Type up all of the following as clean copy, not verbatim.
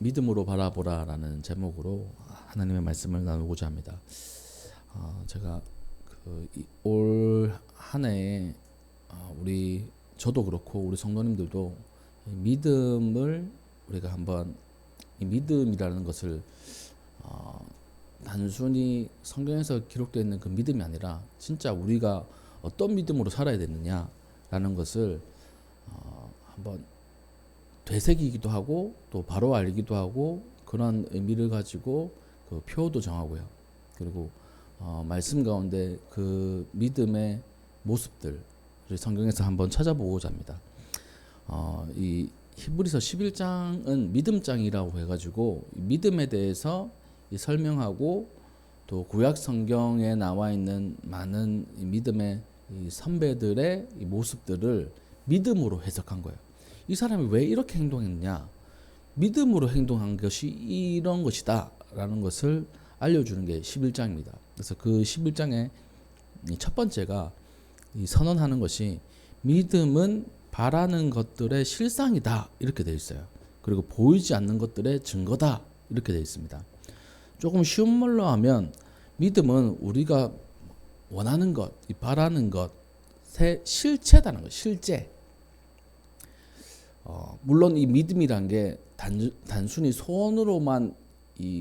믿음으로 바라보라라는 제목으로 하나님의 말씀을 나누고자 합니다. 제가 올 한 해에 저도 그렇고 우리 성도님들도 믿음을 우리가 한번 이 믿음이라는 것을 단순히 성경에서 기록되어 있는 그 믿음이 아니라 진짜 우리가 어떤 믿음으로 살아야 되느냐라는 것을 한번 되새기기도 하고 또 바로 알기도 하고 그런 의미를 가지고 그 표도 정하고요. 그리고 말씀 가운데 그 믿음의 모습들을 성경에서 한번 찾아보고자 합니다. 이 히브리서 11장은 믿음장이라고 해가지고 믿음에 대해서 설명하고 또 구약 성경에 나와 있는 많은 이 믿음의 이 선배들의 이 모습들을 믿음으로 해석한 거예요. 이 사람이 왜 이렇게 행동했냐? 믿음으로 행동한 것이 이런 것이다 라는 것을 알려주는 게 11장입니다. 그래서 그 11장의 첫 번째가 이 선언하는 것이 믿음은 바라는 것들의 실상이다 이렇게 되어 있어요. 그리고 보이지 않는 것들의 증거다 이렇게 되어 있습니다. 조금 쉬운 말로 하면 믿음은 우리가 원하는 것, 바라는 것의 실체다는 것, 실제. 물론 이 믿음이란 게 단순히 소원으로만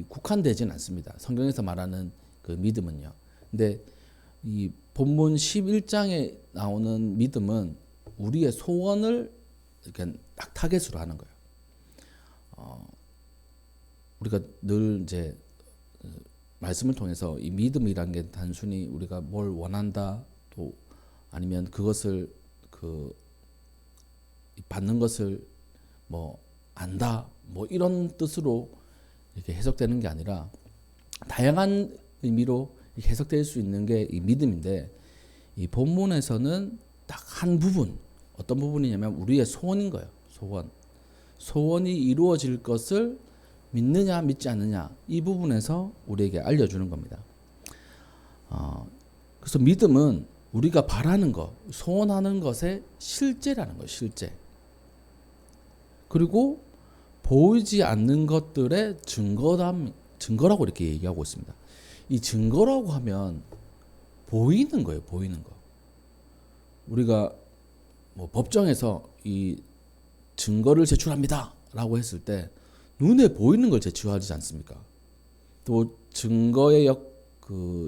국한되지는 않습니다. 성경에서 말하는 그 믿음은요. 근데 이 본문 11장에 나오는 믿음은 우리의 소원을 이렇게 딱 타겟으로 하는 거예요. 우리가 늘 이제 말씀을 통해서 이 믿음이란 게 단순히 우리가 뭘 원한다 또 아니면 그것을 받는 것을 뭐 안다 뭐 이런 뜻으로 이렇게 해석되는 게 아니라 다양한 의미로 해석될 수 있는 게 이 믿음인데 이 본문에서는 딱 한 부분 어떤 부분이냐면 우리의 소원인 거예요. 소원이 이루어질 것을 믿느냐 믿지 않느냐 이 부분에서 우리에게 알려주는 겁니다. 그래서 믿음은 우리가 바라는 것, 소원하는 것의 실제라는 거예요. 실제. 그리고 보이지 않는 것들의 증거라고 이렇게 얘기하고 있습니다. 이 증거라고 하면 보이는 거예요. 보이는 거. 우리가 뭐 법정에서 이 증거를 제출합니다 라고 했을 때 눈에 보이는 걸 제출하지 않습니까? 또 증거의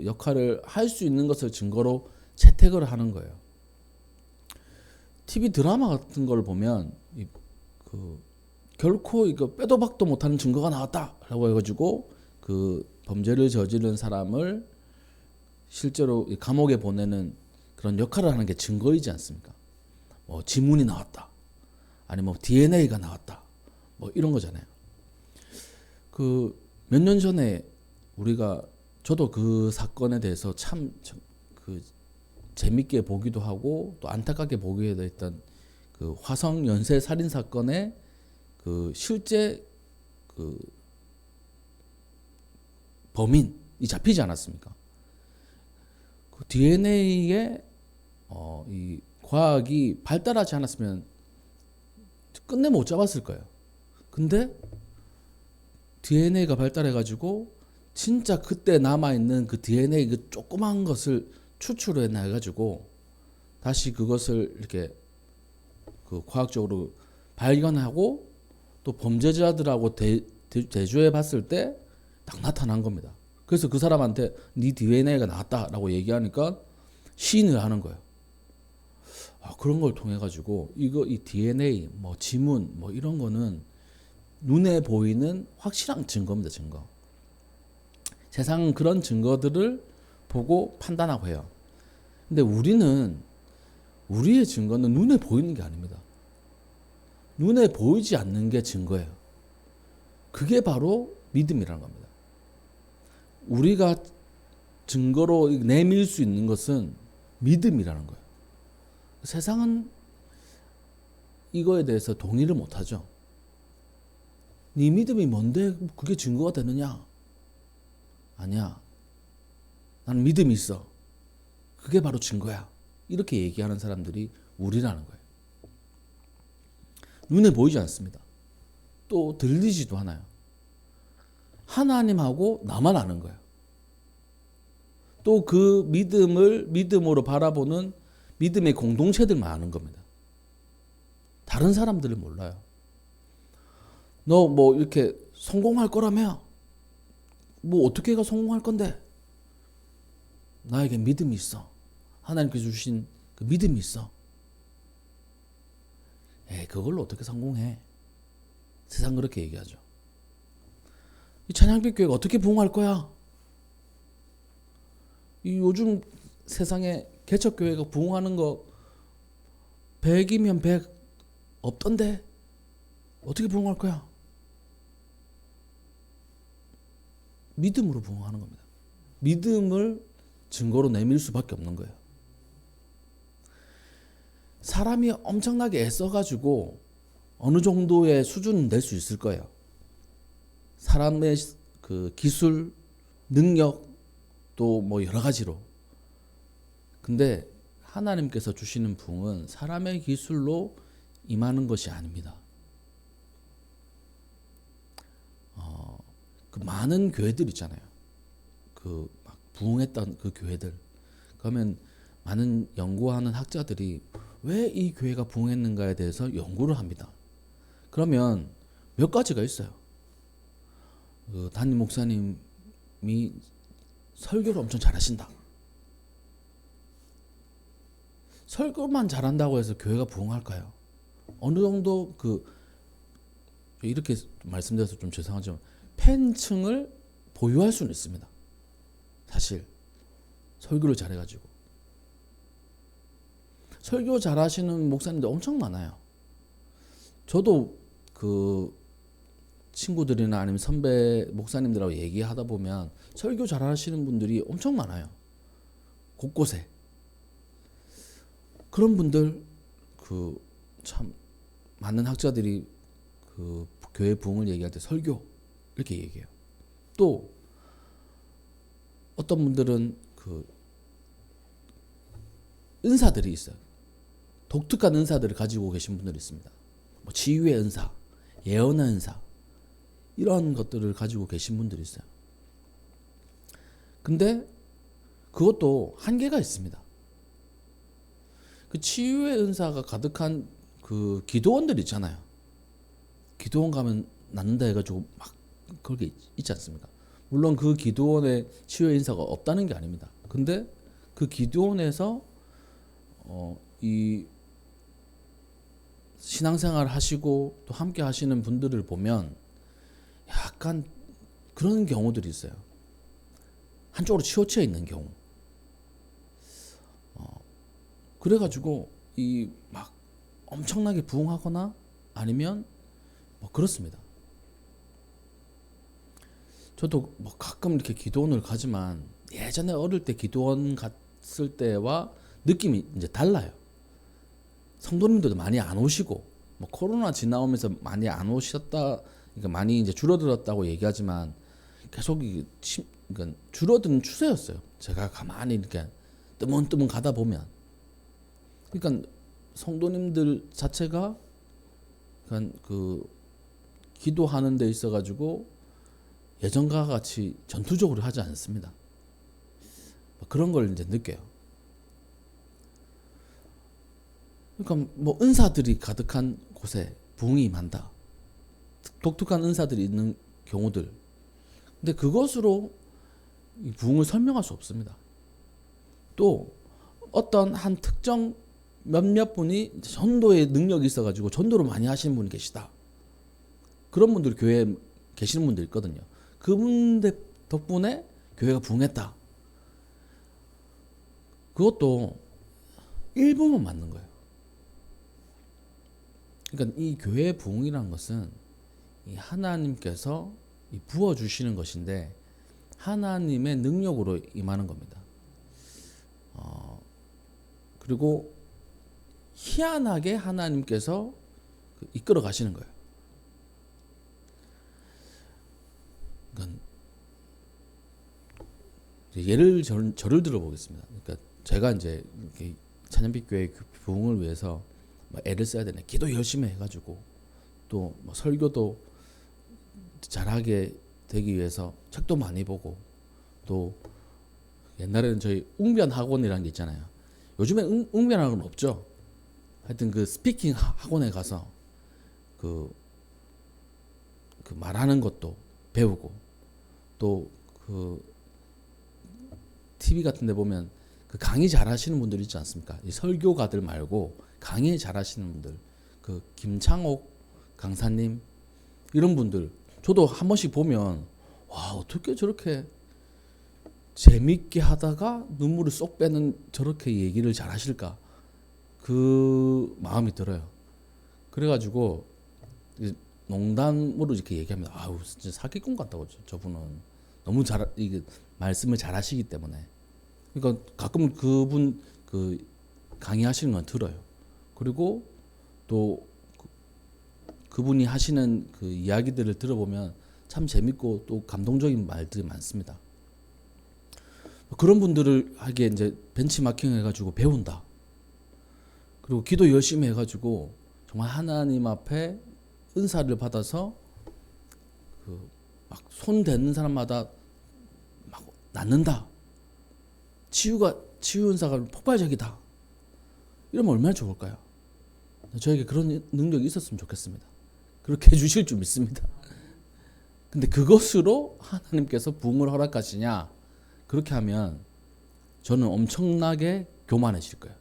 역할을 할 수 있는 것을 증거로 채택을 하는 거예요. TV 드라마 같은 걸 보면 결코 이거 빼도 박도 못하는 증거가 나왔다라고 해가지고 그 범죄를 저지른 사람을 실제로 감옥에 보내는 그런 역할을 하는 게 증거이지 않습니까? 뭐 지문이 나왔다, 아니 뭐 DNA가 나왔다, 뭐 이런 거잖아요. 그 몇 년 전에 저도 그 사건에 대해서 참 재밌게 보기도 하고 또 안타깝게 보게 됐던 그 화성 연쇄 살인 사건의 그 실제 그 범인이 잡히지 않았습니까? 그 DNA에 이 과학이 발달하지 않았으면 끝내 못 잡았을 거예요. 근데 DNA가 발달해가지고 진짜 그때 남아있는 그 DNA 그 조그만 것을 추출해내가지고 다시 그것을 이렇게 그 과학적으로 발견하고 또 범죄자들하고 대조해 봤을 때 딱 나타난 겁니다. 그래서 그 사람한테 네 DNA가 나왔다라고 얘기하니까 시인을 하는 거예요. 그런 걸 통해 가지고 이 DNA 뭐 지문 뭐 이런 거는 눈에 보이는 확실한 증거입니다. 증거. 세상은 그런 증거들을 보고 판단하고 해요. 근데 우리의 증거는 눈에 보이는 게 아닙니다. 눈에 보이지 않는 게 증거예요. 그게 바로 믿음이라는 겁니다. 우리가 증거로 내밀 수 있는 것은 믿음이라는 거예요. 세상은 이거에 대해서 동의를 못하죠. 네 믿음이 뭔데 그게 증거가 되느냐? 아니야. 나는 믿음이 있어. 그게 바로 증거야. 이렇게 얘기하는 사람들이 우리라는 거예요. 눈에 보이지 않습니다. 또 들리지도 않아요. 하나님하고 나만 아는 거예요. 또 그 믿음을 믿음으로 바라보는 믿음의 공동체들만 아는 겁니다. 다른 사람들은 몰라요. 너 뭐 이렇게 성공할 거라며? 뭐 어떻게 해가 성공할 건데? 나에게 믿음이 있어. 하나님께서 주신 그 믿음이 있어. 그걸로 어떻게 성공해? 세상 그렇게 얘기하죠. 이 찬양빛 교회가 어떻게 부흥할 거야? 이 요즘 세상에 개척교회가 부흥하는 거 100이면 100 없던데 어떻게 부흥할 거야? 믿음으로 부흥하는 겁니다. 믿음을 증거로 내밀 수밖에 없는 거예요. 사람이 엄청나게 애써가지고 어느 정도의 수준은 낼 수 있을 거예요. 사람의 그 기술, 능력 또 뭐 여러 가지로. 근데 하나님께서 주시는 부흥은 사람의 기술로 임하는 것이 아닙니다. 그 많은 교회들 있잖아요. 그 막 부흥했던 그 교회들. 그러면 많은 연구하는 학자들이 왜 이 교회가 부흥했는가에 대해서 연구를 합니다. 그러면 몇 가지가 있어요. 그 담임 목사님이 설교를 엄청 잘하신다. 설교만 잘한다고 해서 교회가 부흥할까요? 어느 정도 이렇게 말씀드려서 좀 죄송하지만 팬층을 보유할 수는 있습니다. 사실 설교를 잘해가지고 설교 잘하시는 목사님들 엄청 많아요. 저도 그 친구들이나 아니면 선배 목사님들하고 얘기하다 보면 설교 잘하시는 분들이 엄청 많아요. 곳곳에. 그런 분들 참 많은 학자들이 그 교회 부흥을 얘기할 때 설교 이렇게 얘기해요. 또 어떤 분들은 그 은사들이 있어요. 독특한 은사들을 가지고 계신 분들이 있습니다. 뭐 치유의 은사, 예언의 은사 이런 것들을 가지고 계신 분들이 있어요. 근데 그것도 한계가 있습니다. 그 치유의 은사가 가득한 그 기도원들 있잖아요. 기도원 가면 낫는다 해가지고 막 그렇게 있지 않습니까? 물론 그 기도원에 치유의 은사가 없다는 게 아닙니다. 근데 그 기도원에서 이 신앙생활 하시고 또 함께 하시는 분들을 보면 약간 그런 경우들이 있어요. 한쪽으로 치우쳐 있는 경우. 그래가지고 이 막 엄청나게 부흥하거나 아니면 뭐 그렇습니다. 저도 뭐 가끔 이렇게 기도원을 가지만 예전에 어릴 때 기도원 갔을 때와 느낌이 이제 달라요. 성도님들도 많이 안 오시고 뭐 코로나 지나오면서 많이 안 오셨다, 그러니까 많이 이제 줄어들었다고 얘기하지만 계속 그러니까 줄어드는 추세였어요. 제가 가만히 이렇게 뜨문뜨문 가다 보면, 그러니까 성도님들 자체가 그 기도하는 데 있어 가지고 예전과 같이 전투적으로 하지 않습니다. 그런 걸 이제 느껴요. 그러니까 뭐 은사들이 가득한 곳에 부흥이 임한다. 독특한 은사들이 있는 경우들. 근데 그것으로 이 부흥을 설명할 수 없습니다. 또 어떤 한 특정 몇몇 분이 전도의 능력이 있어가지고 전도를 많이 하시는 분이 계시다. 그런 분들 교회에 계시는 분들 있거든요. 그분들 덕분에 교회가 부흥했다. 그것도 일부만 맞는 거예요. 그러니까 이 교회의 부흥이라는 것은 이 하나님께서 부어주시는 것인데 하나님의 능력으로 임하는 겁니다. 그리고 희한하게 하나님께서 이끌어 가시는 거예요. 그러니까 저를 들어보겠습니다. 그러니까 제가 이제 찬양빛 교회 부흥을 위해서 애를 써야 되네. 기도 열심히 해가지고 또 뭐 설교도 잘하게 되기 위해서 책도 많이 보고 또 옛날에는 저희 웅변 학원이라는 게 있잖아요. 요즘엔 웅변 학원 없죠. 하여튼 그 스피킹 학원에 가서 그 말하는 것도 배우고 또 그 TV 같은 데 보면 그 강의 잘하시는 분들 있지 않습니까? 이 설교가들 말고 강의 잘하시는 분들, 그 김창옥 강사님 이런 분들 저도 한 번씩 보면 와 어떻게 저렇게 재밌게 하다가 눈물을 쏙 빼는 저렇게 얘기를 잘하실까 그 마음이 들어요. 그래가지고 농담으로 이렇게 얘기합니다. 아우 진짜 사기꾼 같다고 저분은 너무 잘 이게 말씀을 잘하시기 때문에 그러니까 가끔 그분 그 강의하시는 건 들어요. 그리고 또 그분이 하시는 그 이야기들을 들어보면 참 재밌고 또 감동적인 말들이 많습니다. 그런 분들을 하기에 이제 벤치마킹 해가지고 배운다. 그리고 기도 열심히 해가지고 정말 하나님 앞에 은사를 받아서 그 막 손 대는 사람마다 막 낫는다. 치유 은사가 폭발적이다. 이러면 얼마나 좋을까요? 저에게 그런 능력이 있었으면 좋겠습니다. 그렇게 해주실 줄 믿습니다. 근데 그것으로 하나님께서 부흥을 허락하시냐? 그렇게 하면 저는 엄청나게 교만해질 거예요.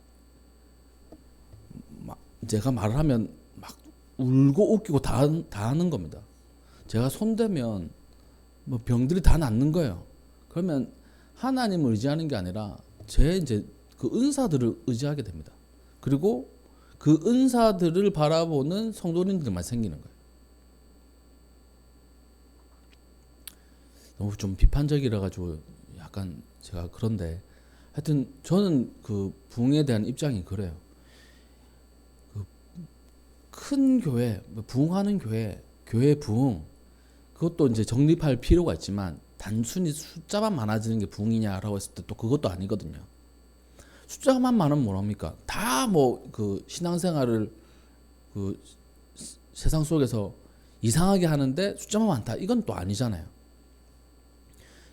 제가 말을 하면 막 울고 웃기고 다 하는 겁니다. 제가 손대면 뭐 병들이 다 낫는 거예요. 그러면 하나님을 의지하는 게 아니라 제 이제 그 은사들을 의지하게 됩니다. 그리고 그 은사들을 바라보는 성도님들만 생기는 거예요. 너무 좀 비판적이라 가지고 약간 제가 그런데 하여튼 저는 그 부흥에 대한 입장이 그래요. 그 큰 교회, 부흥하는 교회 부흥 그것도 이제 정립할 필요가 있지만 단순히 숫자만 많아지는 게 부흥이냐라고 했을 때 또 그것도 아니거든요. 숫자만 많으면 뭐합니까? 다 뭐 그 신앙생활을 그 세상 속에서 이상하게 하는데 숫자만 많다. 이건 또 아니잖아요.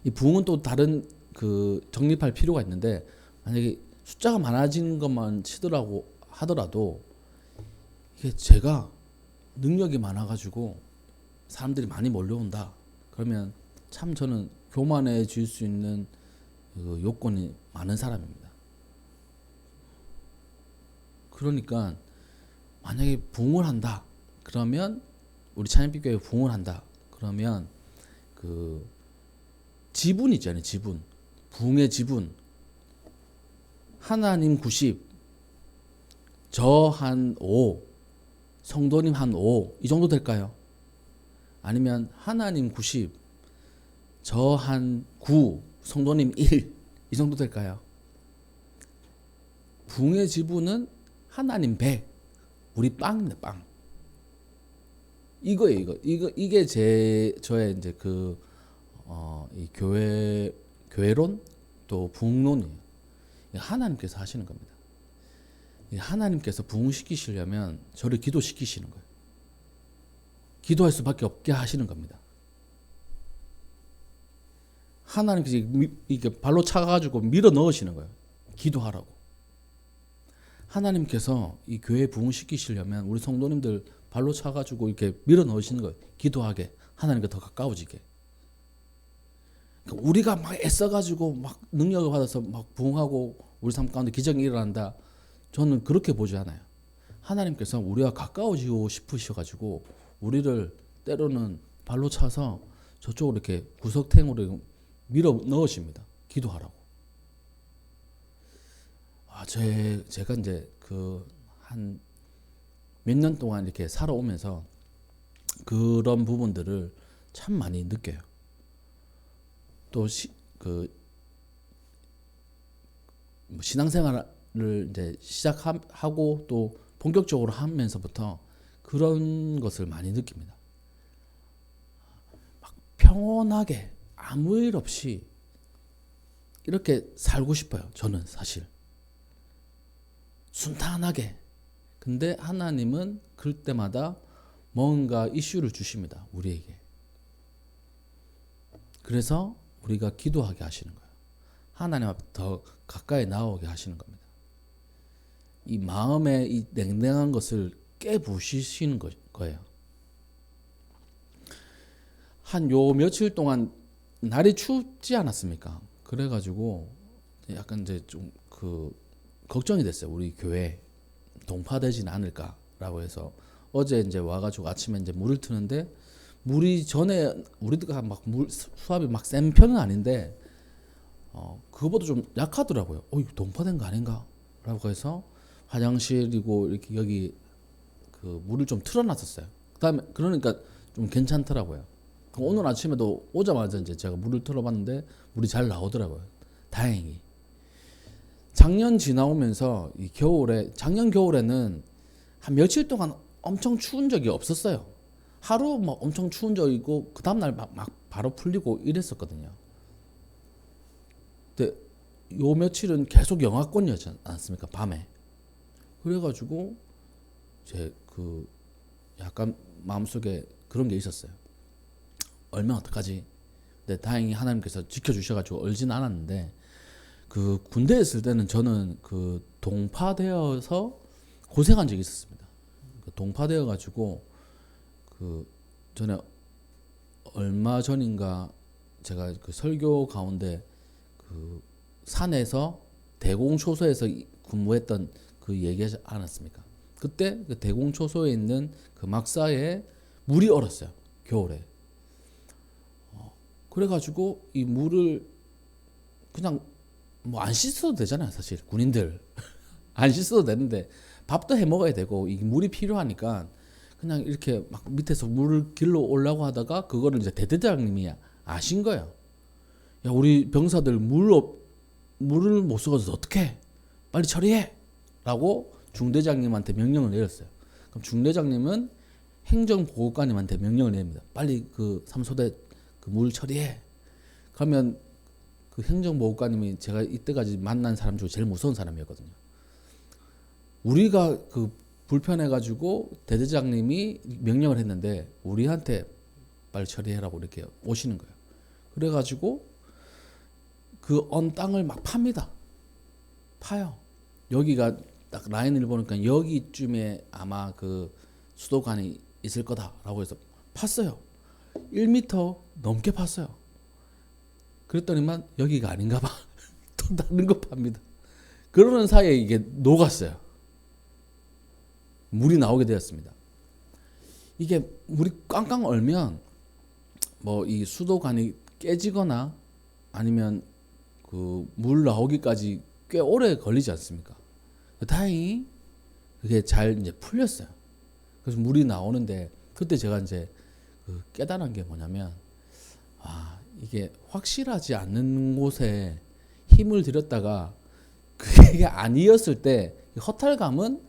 이 부흥은 또 다른 그 정립할 필요가 있는데 만약에 숫자가 많아지는 것만 치더라고 하더라도 이게 제가 능력이 많아가지고 사람들이 많이 몰려온다. 그러면 참 저는 교만해질 수 있는 그 요건이 많은 사람입니다. 그러니까 만약에 부흥을 한다. 그러면 우리 찬양빛교회 부흥을 한다. 그러면 그 지분 있잖아요. 지분. 부흥의 지분. 하나님 90, 저 한 5, 성도님 한 5, 이 정도 될까요? 아니면 하나님 90, 저 한 9, 성도님 1, 이 정도 될까요? 부흥의 지분은 하나님 100, 우리 빵입니다, 빵. 이거예요, 이게 저의 이제 이 교회론 또 부흥론이에요. 하나님께서 하시는 겁니다. 하나님께서 부흥시키시려면 저를 기도시키시는 거예요. 기도할 수밖에 없게 하시는 겁니다. 하나님께서 이게 발로 차가지고 밀어 넣으시는 거예요. 기도하라고. 하나님께서 이 교회 부흥시키시려면 우리 성도님들 발로 차가지고 이렇게 밀어 넣으시는 거예요. 기도하게. 하나님께 더 가까워지게. 그러니까 우리가 막 애써가지고 막 능력을 받아서 막 부흥하고 우리 삶 가운데 기적이 일어난다. 저는 그렇게 보지 않아요. 하나님께서 우리와 가까워지고 싶으셔가지고 우리를 때로는 발로 차서 저쪽으로 이렇게 구석탱으로 밀어 넣으십니다. 기도하라고. 제가 이제 한 몇 년 동안 이렇게 살아오면서 그런 부분들을 참 많이 느껴요. 또 신앙생활을 이제 시작하고 또 본격적으로 하면서부터 그런 것을 많이 느낍니다. 막 평온하게 아무 일 없이 이렇게 살고 싶어요. 저는 사실 순탄하게. 근데 하나님은 그럴 때마다 뭔가 이슈를 주십니다. 우리에게. 그래서 우리가 기도하게 하시는 거예요. 하나님 앞에 더 가까이 나오게 하시는 겁니다. 이 마음의 이 냉랭한 것을 깨부시시는 거예요. 한 요 며칠 동안 날이 춥지 않았습니까? 그래가지고 약간 이제 좀 걱정이 됐어요. 우리 교회 동파되지는 않을까라고 해서 어제 이제 와가지고 아침에 이제 물을 트는데 물이 전에 우리가 막 수압이 막 센 편은 아닌데 그거보다 좀 약하더라고요. 이거 동파된 거 아닌가?라고 해서 화장실이고 이렇게 여기 물을 좀 틀어놨었어요. 그다음에 그러니까 좀 괜찮더라고요. 오늘 아침에도 오자마자 이제 제가 물을 틀어봤는데 물이 잘 나오더라고요. 다행히. 작년 지나오면서 이 작년 겨울에는 한 며칠 동안 엄청 추운 적이 없었어요. 하루 막 엄청 추운 적이고 그 다음날 막 바로 풀리고 이랬었거든요. 근데 요 며칠은 계속 영하권이었지 않습니까? 밤에. 그래가지고 제 약간 마음속에 그런 게 있었어요. 얼면 어떡하지? 근데 다행히 하나님께서 지켜주셔가지고 얼진 않았는데 군대에 있을 때는 저는 동파되어서 고생한 적이 있었습니다. 동파되어가지고 전에 얼마 전인가 제가 설교 가운데 산에서 대공초소에서 근무했던 얘기하지 않았습니까? 그때 대공초소에 있는 막사에 물이 얼었어요. 겨울에. 그래가지고 이 물을 그냥 뭐 안 씻어도 되잖아요. 사실 군인들 안 씻어도 되는데 밥도 해 먹어야 되고 이 물이 필요하니까 그냥 이렇게 막 밑에서 물을 길러 오려고 하다가 그거를 이제 대대장님이 아신 거예요. 야, 우리 병사들 물을 못 쓰고서 어떡해? 빨리 처리해! 라고 중대장님한테 명령을 내렸어요. 그럼 중대장님은 행정보고관님한테 명령을 내립니다. 빨리 삼소대 물 처리해. 그러면 행정보고관님이 제가 이때까지 만난 사람 중에 제일 무서운 사람이었거든요. 우리가 불편해가지고 대대장님이 명령을 했는데 우리한테 빨리 처리해라고 이렇게 오시는 거예요. 그래가지고 언 땅을 막 팝니다. 파요. 여기가 딱 라인을 보니까 여기쯤에 아마 수도관이 있을 거다라고 해서 팠어요. 1m 넘게 팠어요. 그랬더니만 여기가 아닌가 봐. 또 다른 거 팝니다. 그러는 사이에 이게 녹았어요. 물이 나오게 되었습니다. 이게 물이 꽝꽝 얼면 뭐 이 수도관이 깨지거나 아니면 물 나오기까지 꽤 오래 걸리지 않습니까? 다행히 그게 잘 이제 풀렸어요. 그래서 물이 나오는데 그때 제가 이제 깨달은 게 뭐냐면 이게 확실하지 않는 곳에 힘을 들였다가 그게 아니었을 때 허탈감은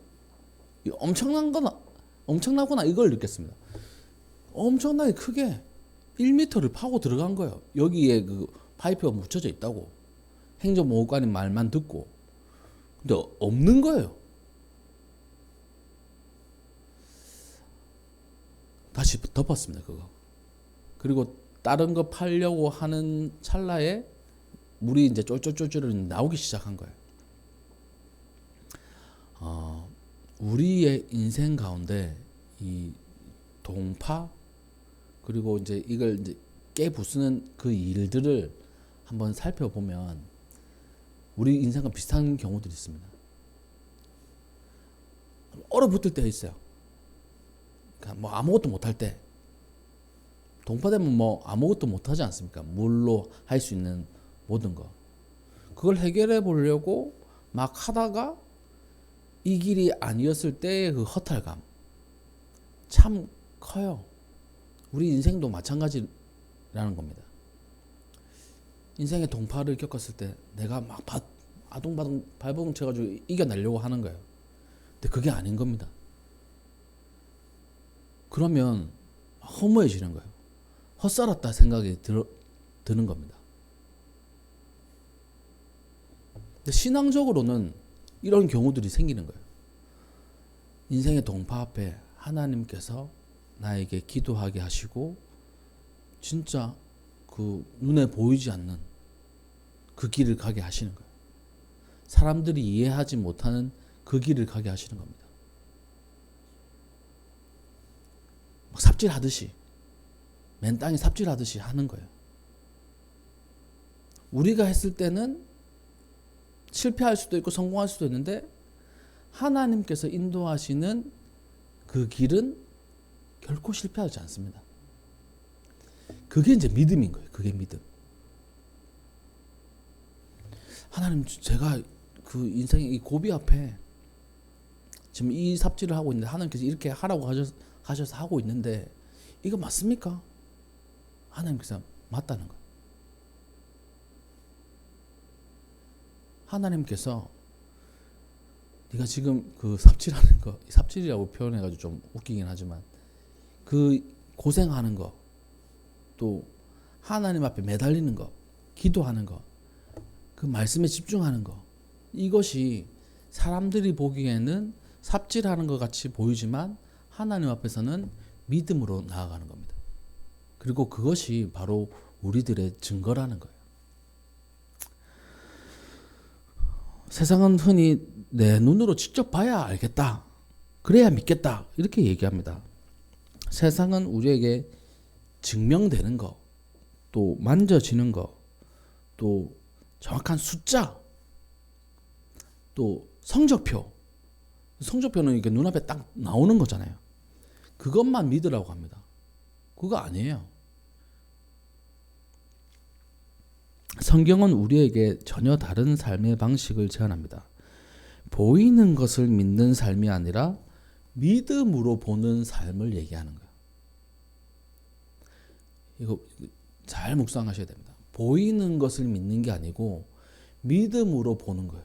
엄청나구나 이걸 느꼈습니다. 엄청나게 크게 1m를 파고 들어간 거예요. 여기에 파이프가 묻혀져 있다고 행정보호관님 말만 듣고 근데 없는 거예요. 다시 덮었습니다. 그거. 그리고 다른 거 팔려고 하는 찰나에 물이 이제 쫄쫄쫄쫄 나오기 시작한 거예요. 우리의 인생 가운데 이 동파 그리고 이제 이걸 이제 깨부수는 일들을 한번 살펴보면 우리 인생과 비슷한 경우들이 있습니다. 얼어붙을 때가 있어요. 그러니까 뭐 아무것도 못할 때 동파되면 뭐 아무것도 못하지 않습니까? 물로 할 수 있는 모든 거. 그걸 해결해 보려고 막 하다가 이 길이 아니었을 때의 허탈감 참 커요. 우리 인생도 마찬가지라는 겁니다. 인생의 동파를 겪었을 때 내가 막 아둥바둥 발버둥 쳐가지고 이겨내려고 하는 거예요. 근데 그게 아닌 겁니다. 그러면 허무해지는 거예요. 헛살았다 생각이 드는 겁니다. 근데 신앙적으로는 이런 경우들이 생기는 거예요. 인생의 동파 앞에 하나님께서 나에게 기도하게 하시고 진짜 그 눈에 보이지 않는 그 길을 가게 하시는 거예요. 사람들이 이해하지 못하는 그 길을 가게 하시는 겁니다. 막 삽질하듯이, 맨 땅에 삽질하듯이 하는 거예요. 우리가 했을 때는 실패할 수도 있고 성공할 수도 있는데 하나님께서 인도하시는 그 길은 결코 실패하지 않습니다. 그게 이제 믿음인 거예요. 그게 믿음. 하나님, 제가 그 인생의 이 고비 앞에 지금 이 삽질을 하고 있는데 하나님께서 이렇게 하라고 하셔서 하고 있는데 이거 맞습니까? 하나님께서 맞다는 거예요. 하나님께서 네가 지금 그 삽질하는 거, 삽질이라고 표현해가지고 좀 웃기긴 하지만 그 고생하는 거, 또 하나님 앞에 매달리는 거, 기도하는 거, 그 말씀에 집중하는 거, 이것이 사람들이 보기에는 삽질하는 것 같이 보이지만 하나님 앞에서는 믿음으로 나아가는 겁니다. 그리고 그것이 바로 우리들의 증거라는 거예요. 세상은 흔히 내 눈으로 직접 봐야 알겠다, 그래야 믿겠다, 이렇게 얘기합니다. 세상은 우리에게 증명되는 거, 또 만져지는 거, 또 정확한 숫자, 또 성적표. 성적표는 이렇게 눈앞에 딱 나오는 거잖아요. 그것만 믿으라고 합니다. 그거 아니에요. 성경은 우리에게 전혀 다른 삶의 방식을 제안합니다. 보이는 것을 믿는 삶이 아니라 믿음으로 보는 삶을 얘기하는 거예요. 이거 잘 묵상하셔야 됩니다. 보이는 것을 믿는 게 아니고 믿음으로 보는 거예요.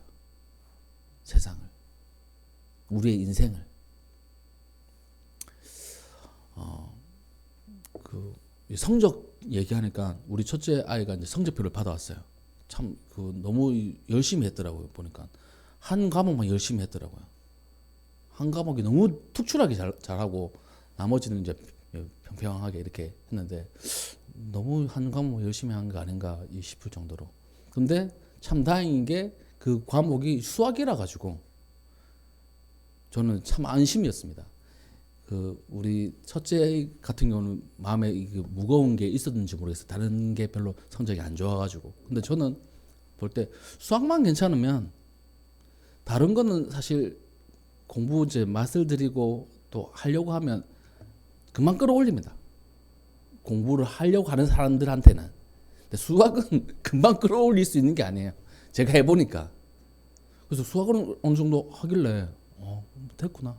세상을, 우리의 인생을. 그 성적 얘기하니까 우리 첫째 아이가 이제 성적표를 받아왔어요. 참 그 너무 열심히 했더라고요. 보니까 한 과목만 열심히 했더라고요. 한 과목이 너무 특출나게 잘하고 나머지는 이제 평평하게 이렇게 했는데 너무 한 과목 열심히 한 거 아닌가 싶을 정도로. 근데 참 다행인 게 그 과목이 수학이라 가지고 저는 참 안심이었습니다. 그 우리 첫째 같은 경우는 마음에 무거운 게 있었는지 모르겠어요. 다른 게 별로 성적이 안 좋아가지고. 근데 저는 볼 때 수학만 괜찮으면 다른 거는 사실 공부 이제 맛을 들이고 또 하려고 하면 금방 끌어올립니다. 공부를 하려고 하는 사람들한테는. 근데 수학은 금방 끌어올릴 수 있는 게 아니에요. 제가 해보니까. 그래서 수학을 어느 정도 하길래 됐구나.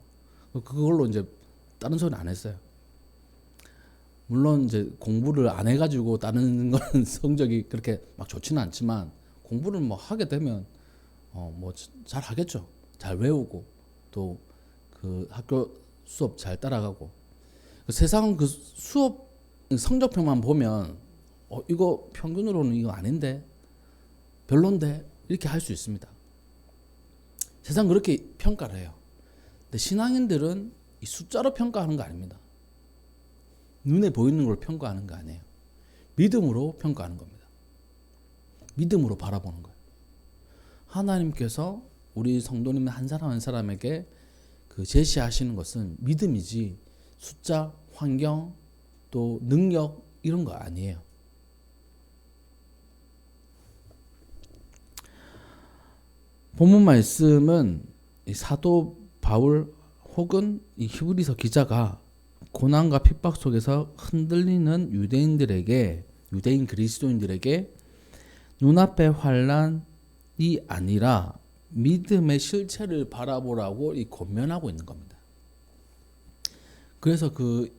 그걸로 이제 다른 소리는 안 했어요. 물론 이제 공부를 안 해가지고 다른 거는 성적이 그렇게 막 좋지는 않지만 공부를 뭐 하게 되면 뭐 잘 하겠죠. 잘 외우고 또 그 학교 수업 잘 따라가고. 세상은 그 수업 성적표만 보면 이거 평균으로는 이거 아닌데 별론데 이렇게 할 수 있습니다. 세상 그렇게 평가를 해요. 근데 신앙인들은 이 숫자로 평가하는 거 아닙니다. 눈에 보이는 걸 평가하는 거 아니에요. 믿음으로 평가하는 겁니다. 믿음으로 바라보는 거예요. 하나님께서 우리 성도님 한 사람 한 사람에게 그 제시하시는 것은 믿음이지 숫자, 환경, 또 능력 이런 거 아니에요. 본문 말씀은 이 사도 바울 혹은 이 히브리서 기자가 고난과 핍박 속에서 흔들리는 유대인 그리스도인들에게 눈앞의 환난이 아니라 믿음의 실체를 바라보라고 권면하고 있는 겁니다. 그래서 그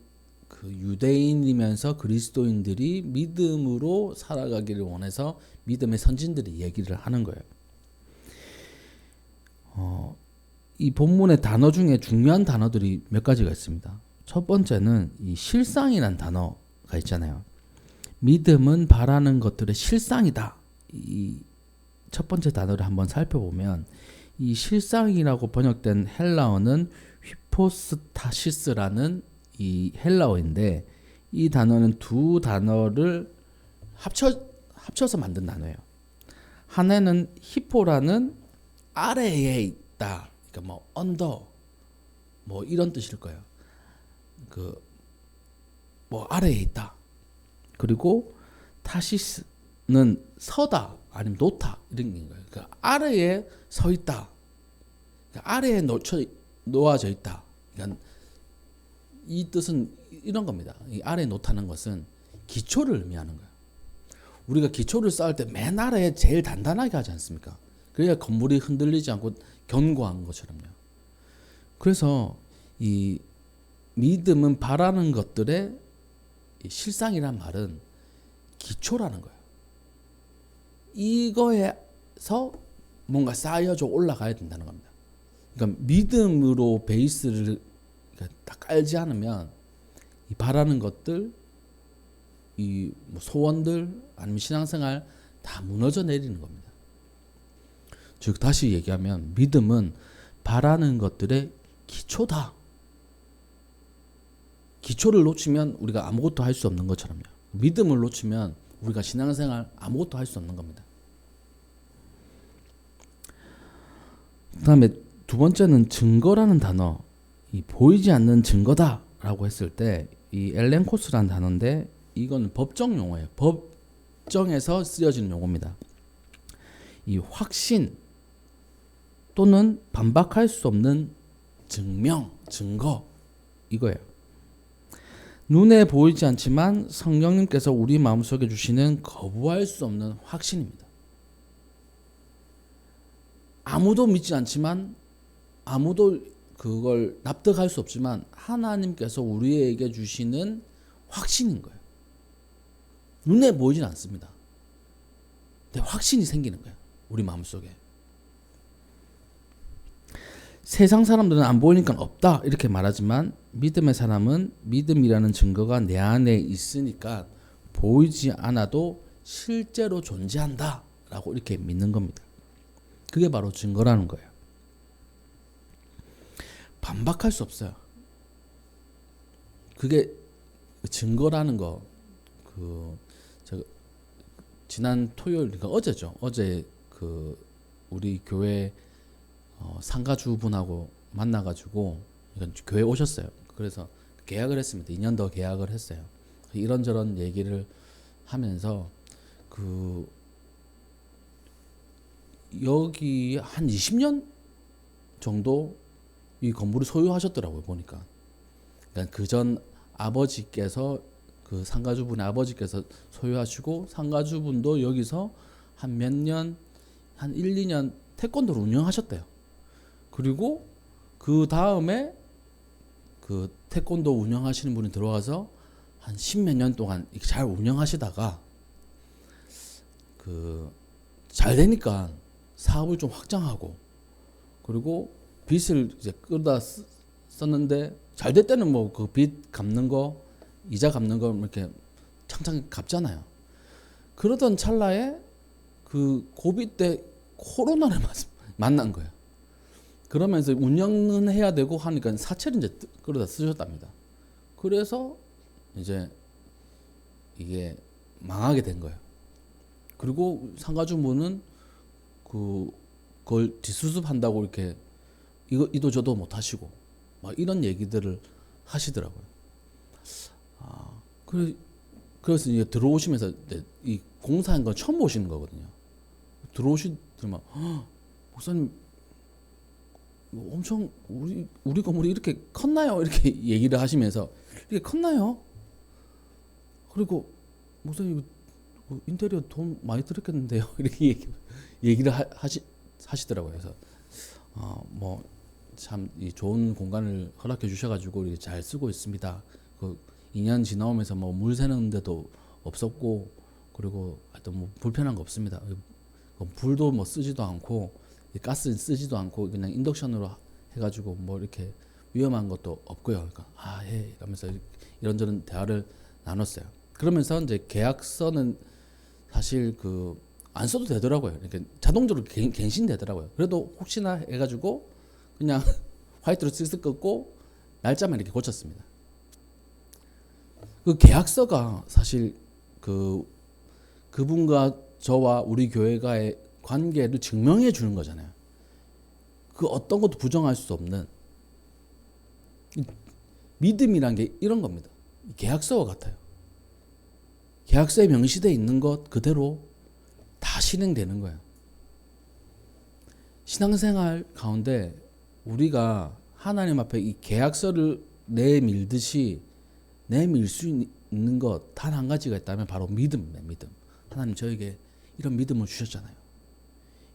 유대인이면서 그리스도인들이 믿음으로 살아가기를 원해서 믿음의 선진들이 얘기를 하는 거예요. 이 본문의 단어 중에 중요한 단어들이 몇 가지가 있습니다. 첫 번째는 이 실상이라는 단어가 있잖아요. 믿음은 바라는 것들의 실상이다. 이 첫 번째 단어를 한번 살펴보면 이 실상이라고 번역된 헬라어는 휘포스타시스라는 이 헬라어인데 이 단어는 두 단어를 합쳐서 만든 단어예요. 하나는 히포라는 아래에 있다. 그러니까 뭐 언더 뭐 이런 뜻일 거예요. 그 뭐 아래에 있다. 그리고 타시스는 서다 아니면 놓다 이런 게 거예요. 그러니까 아래에 서 있다. 그러니까 아래에 놓아져 있다. 그러니까 이 뜻은 이런 겁니다. 이 아래에 놓다는 것은 기초를 의미하는 거예요. 우리가 기초를 쌓을 때 맨 아래에 제일 단단하게 하지 않습니까? 그래야 건물이 흔들리지 않고 견고한 것처럼요. 그래서 이 믿음은 바라는 것들의 실상이란 말은 기초라는 거예요. 이거에서 뭔가 쌓여져 올라가야 된다는 겁니다. 그러니까 믿음으로 베이스를 딱 깔지 않으면 이 바라는 것들, 이 뭐 소원들 아니면 신앙생활 다 무너져 내리는 겁니다. 즉 다시 얘기하면 믿음은 바라는 것들의 기초다. 기초를 놓치면 우리가 아무것도 할 수 없는 것처럼요. 믿음을 놓치면 우리가 신앙생활 아무것도 할 수 없는 겁니다. 그다음에 두 번째는 증거라는 단어. 이 보이지 않는 증거다라고 했을 때 이 엘렌코스라는 단어인데 이건 법정 용어예요. 법정에서 쓰여지는 용어입니다. 이 확신 또는 반박할 수 없는 증명, 증거 이거예요. 눈에 보이지 않지만 성령님께서 우리 마음속에 주시는 거부할 수 없는 확신입니다. 아무도 믿지 않지만 아무도 그걸 납득할 수 없지만 하나님께서 우리에게 주시는 확신인 거예요. 눈에 보이진 않습니다. 근데 확신이 생기는 거예요. 우리 마음속에. 세상 사람들은 안 보이니까 없다 이렇게 말하지만 믿음의 사람은 믿음이라는 증거가 내 안에 있으니까 보이지 않아도 실제로 존재한다 라고 이렇게 믿는 겁니다. 그게 바로 증거라는 거예요. 반박할 수 없어요. 그게 증거라는 거. 제가 지난 토요일, 그러니까 어제죠. 어제 우리 교회 상가주분하고 만나가지고 교회 오셨어요. 그래서 계약을 했습니다. 2년 더 계약을 했어요. 이런저런 얘기를 하면서 여기 한 20년 정도 이 건물을 소유하셨더라고요. 보니까. 그러니까 그전 아버지께서 그 상가주분의 아버지께서 소유하시고 상가주분도 여기서 한 몇 년, 한 1, 2년 태권도를 운영하셨대요. 그리고 그 다음에 그 태권도 운영하시는 분이 들어와서 한 10몇 년 동안 이렇게 잘 운영하시다가 잘 되니까 사업을 좀 확장하고 그리고 빚을 이제 끌다 썼는데 잘 될 때는 뭐 그 빚 갚는 거 이자 갚는 거 이렇게 창창 갚잖아요. 그러던 찰나에 그 고비 때 코로나를 만난 거예요. 그러면서 운영은 해야 되고 하니까 사채를 이제 끌어다 쓰셨답니다. 그래서 이제 이게 망하게 된 거예요. 그리고 상가주분은 그걸 뒷수습한다고 이렇게 이도 저도 못 하시고 막 이런 얘기들을 하시더라고요. 그래서 이제 들어오시면서 이 공사한 건 처음 보시는 거거든요. 들어오시더만 목사님 엄청 우리 건물이 이렇게 컸나요? 이렇게 얘기를 하시면서 이렇게 컸나요? 그리고 목사님 인테리어 돈 많이 들었겠는데요? 이렇게 얘기를 하시더라고요. 그래서 뭐 참 이 좋은 공간을 허락해 주셔가지고 잘 쓰고 있습니다. 2년 지나오면서 뭐 물 새는 데도 없었고 그리고 하여튼 뭐 불편한 거 없습니다. 불도 뭐 쓰지도 않고 가스 쓰지도 않고 그냥 인덕션으로 해가지고 뭐 이렇게 위험한 것도 없고요. 그러니까 예 이러면서 이런저런 대화를 나눴어요. 그러면서 이제 계약서는 사실 안 써도 되더라고요. 이렇게 자동적으로 갱신되더라고요. 그래도 혹시나 해가지고 그냥 화이트로 쓱쓱 긋고 날짜만 이렇게 고쳤습니다. 그 계약서가 사실 그분과 저와 우리 교회가의 관계를 증명해 주는 거잖아요. 그 어떤 것도 부정할 수 없는 믿음이란 게 이런 겁니다. 계약서와 같아요. 계약서에 명시되어 있는 것 그대로 다 실행되는 거예요. 신앙생활 가운데 우리가 하나님 앞에 이 계약서를 내밀듯이 내밀 수 있는 것 단 한 가지가 있다면 바로 믿음입니다. 믿음. 하나님 저에게 이런 믿음을 주셨잖아요.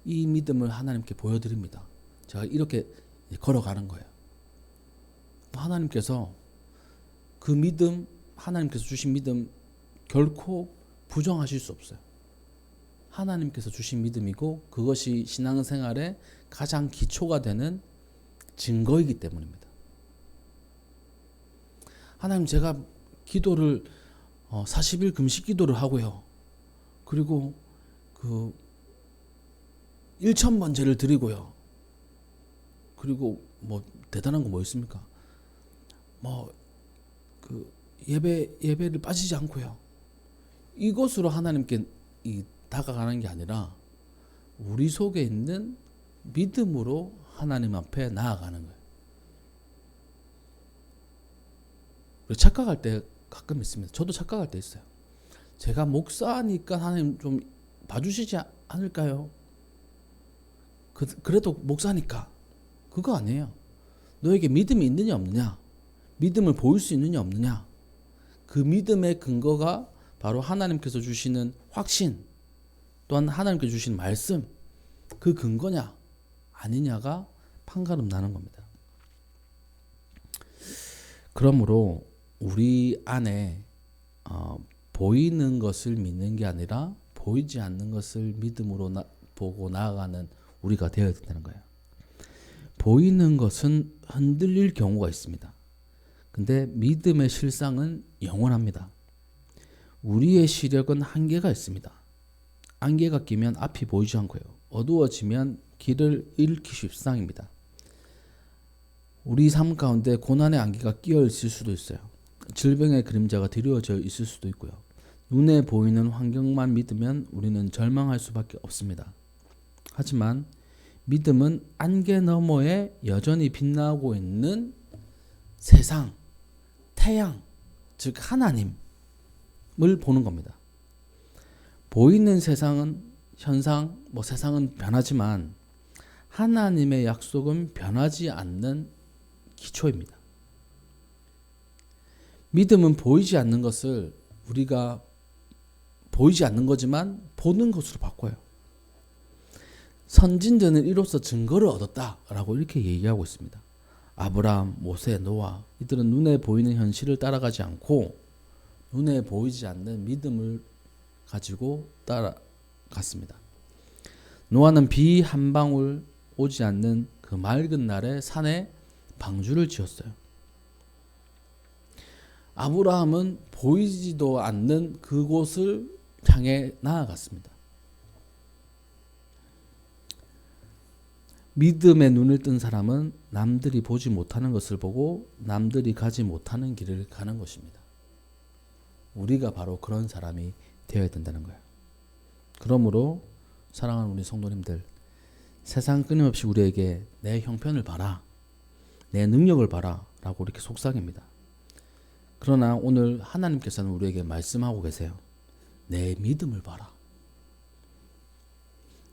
이 믿음을 하나님께 보여드립니다. 제가 이렇게 걸어가는 거예요. 하나님께서 그 믿음, 하나님께서 주신 믿음 결코 부정하실 수 없어요. 하나님께서 주신 믿음이고 그것이 신앙생활의 가장 기초가 되는 증거이기 때문입니다. 하나님 제가 기도를 40일 금식 기도를 하고요. 그리고 그 1,000번 제를 드리고요. 그리고 뭐 대단한 거 뭐 있습니까? 뭐 그 예배를 빠지지 않고요. 이것으로 하나님께 다가가는 게 아니라 우리 속에 있는 믿음으로 하나님 앞에 나아가는 거예요. 착각할 때 가끔 있습니다. 저도 착각할 때 있어요. 제가 목사니까 하나님 좀 봐주시지 않을까요? 그래도 목사니까. 그거 아니에요. 너에게 믿음이 있느냐 없느냐, 믿음을 보일 수 있느냐 없느냐, 그 믿음의 근거가 바로 하나님께서 주시는 확신, 또한 하나님께서 주시는 말씀, 그 근거냐 아니냐가 판가름 나는 겁니다. 그러므로 우리 안에 보이는 것을 믿는 게 아니라 보이지 않는 것을 믿음으로 보고 나아가는 우리가 되어야 된다는 거예요. 보이는 것은 흔들릴 경우가 있습니다. 근데 믿음의 실상은 영원합니다. 우리의 시력은 한계가 있습니다. 안개가 끼면 앞이 보이지 않고요. 어두워지면 길을 잃기 십상입니다. 우리 삶 가운데 고난의 안개가 끼어 있을 수도 있어요. 질병의 그림자가 드리워져 있을 수도 있고요. 눈에 보이는 환경만 믿으면 우리는 절망할 수밖에 없습니다. 하지만 믿음은 안개 너머에 여전히 빛나고 있는 세상, 태양, 즉 하나님을 보는 겁니다. 보이는 세상은 현상, 세상은 변하지만 하나님의 약속은 변하지 않는 기초입니다. 믿음은 보이지 않는 것을 우리가 보이지 않는 거지만 보는 것으로 바꿔요. 선진들은 이로써 증거를 얻었다라고 이렇게 얘기하고 있습니다. 아브라함, 모세, 노아 이들은 눈에 보이는 현실을 따라가지 않고 눈에 보이지 않는 믿음을 가지고 따라갔습니다. 노아는 비 한 방울 오지 않는 그 맑은 날에 산에 방주를 지었어요. 아브라함은 보이지도 않는 그곳을 향해 나아갔습니다. 믿음의 눈을 뜬 사람은 남들이 보지 못하는 것을 보고 남들이 가지 못하는 길을 가는 것입니다. 우리가 바로 그런 사람이 되어야 된다는 거예요. 그러므로 사랑하는 우리 성도님들, 세상 끊임없이 우리에게 내 형편을 봐라, 내 능력을 봐라 라고 이렇게 속삭입니다. 그러나 오늘 하나님께서는 우리에게 말씀하고 계세요. 내 믿음을 봐라.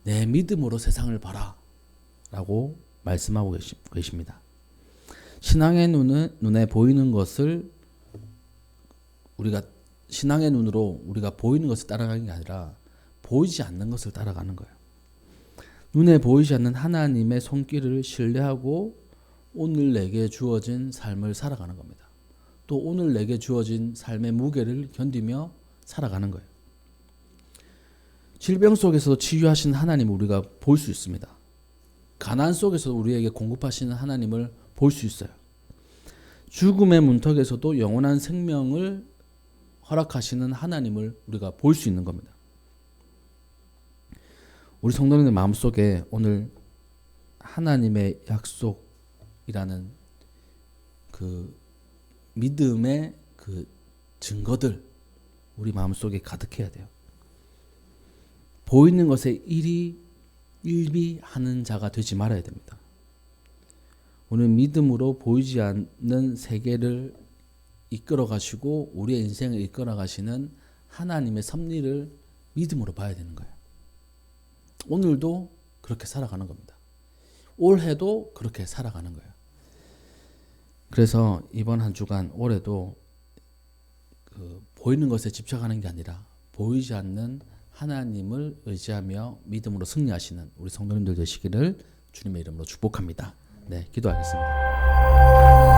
내 믿음으로 세상을 봐라 라고 말씀하고 계십니다. 신앙의 눈에 보이는 것을 우리가 신앙의 눈으로 우리가 보이는 것을 따라가는 게 아니라 보이지 않는 것을 따라가는 거예요. 눈에 보이지 않는 하나님의 손길을 신뢰하고 오늘 내게 주어진 삶을 살아가는 겁니다. 또 오늘 내게 주어진 삶의 무게를 견디며 살아가는 거예요. 질병 속에서도 치유하신 하나님을 우리가 볼 수 있습니다. 가난 속에서 우리에게 공급하시는 하나님을 볼 수 있어요. 죽음의 문턱에서도 영원한 생명을 허락하시는 하나님을 우리가 볼 수 있는 겁니다. 우리 성도님들 마음속에 오늘 하나님의 약속이라는 그 믿음의 그 증거들 우리 마음속에 가득해야 돼요. 보이는 것에 일비하는 자가 되지 말아야 됩니다. 우리는 믿음으로 보이지 않는 세계를 이끌어 가시고 우리의 인생을 이끌어 가시는 하나님의 섭리를 믿음으로 봐야 되는 거예요. 오늘도 그렇게 살아가는 겁니다. 올해도 그렇게 살아가는 거예요. 그래서 이번 한 주간 올해도 보이는 것에 집착하는 게 아니라 보이지 않는 하나님을 의지하며 믿음으로 승리하시는 우리 성도님들 되시기를 주님의 이름으로 축복합니다. 네, 기도하겠습니다.